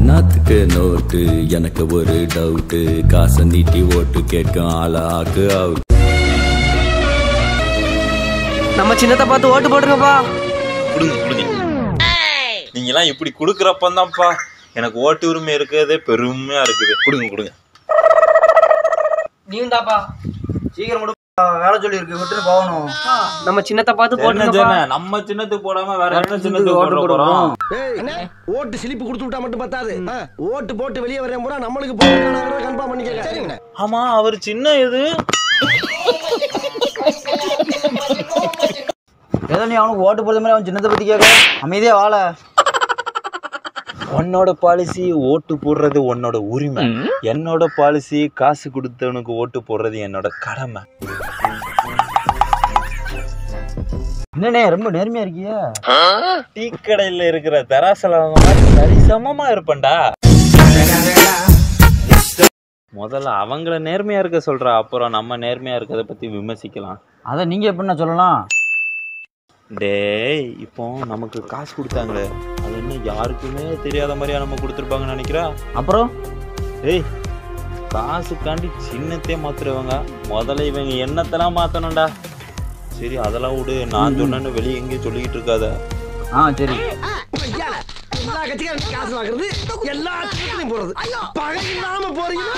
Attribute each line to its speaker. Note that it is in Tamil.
Speaker 1: என்னத்துக்கு நோட்டு எனக்கு ஒரு டவுட்டு காசை நீட்டி ஓட்டு கேட்கும் ஆளாக்கு அவுட்.
Speaker 2: நம்ம சின்னத்தை பார்த்து ஓட்டு போட்டுருங்கப்பா.
Speaker 3: நீங்க எல்லாம் இப்படி குடுக்கறப்பதான்ப்பா எனக்கு ஓட்டு உரிமை இருக்கிறதே பெருமையா இருக்குது. கொடுங்க.
Speaker 2: நீயும் தாப்பா
Speaker 4: சீக்கிரம் வேலை சொல்லி இருக்கு விட்டு போகணும்.
Speaker 2: நம்ம சின்னத்தை பார்த்து போட்டுருங்கப்பா.
Speaker 3: நம்ம சின்னத்துக்கு போடாம வேற என்ன சின்னத்துக்கு ஓட்டு போடுறோம்?
Speaker 4: ஓட்டு ஸ்லிப் கொடுத்து விட்டா மட்டும் பத்தாது. ஓட்டு போட்டு வெளியே வரேன் பூரா நம்மளுக்கு போட்டு கன்ஃபார்ம் பண்ணிக்க.
Speaker 3: ஆமா அவர் சின்ன எது
Speaker 4: ஏதோ நீ அவனுக்கு ஓட்டு போடுற மாதிரி அவன் சின்னத்தை பத்தி கேட்க அமைதியா வாழ.
Speaker 3: உன்னோட பாலிசி ஓட்டு போடுறது உன்னோட உரிமை, என்னோட பாலிசி காசு கொடுத்தவனுக்கு ஓட்டு போடுறது என்னோட கடமை.
Speaker 4: என்னண்ணே ரொம்ப நேர்மையா இருக்கியா?
Speaker 3: டீ கடையில இருக்கிற தராசல சரி சமமா இருப்பேன்டா. முதல்ல அவங்கள நேர்மையா இருக்க சொல்றா, அப்புறம் நம்ம நேர்மையா இருக்கிறத பத்தி விமர்சிக்கலாம்.
Speaker 4: அதை நீங்க எப்படின்னா சொல்லலாம்?
Speaker 3: டேய் இப்போ நமக்கு காசு கொடுத்தாங்களே அது என்ன யாருக்குமே தெரியாத மாதிரியா நம்ம கொடுத்துருப்பாங்கன்னு நினைக்கிறா?
Speaker 4: அப்புறம்
Speaker 3: டேய் காசுக்காண்டி சின்னத்தே மாத்துறவங்க முதல்ல இவங்க எண்ணத்தெல்லாம் மாத்தணும்டா. சரி அதெல்லாம் விடு, நான் சொன்னேன்னு வெளியே எங்கேயும் சொல்லிக்கிட்டு இருக்காத.
Speaker 4: சரி.
Speaker 5: எல்லா கட்சிக்காரும் காசு வாங்குறது, எல்லா போறது, பகை இல்லாம போறீங்க.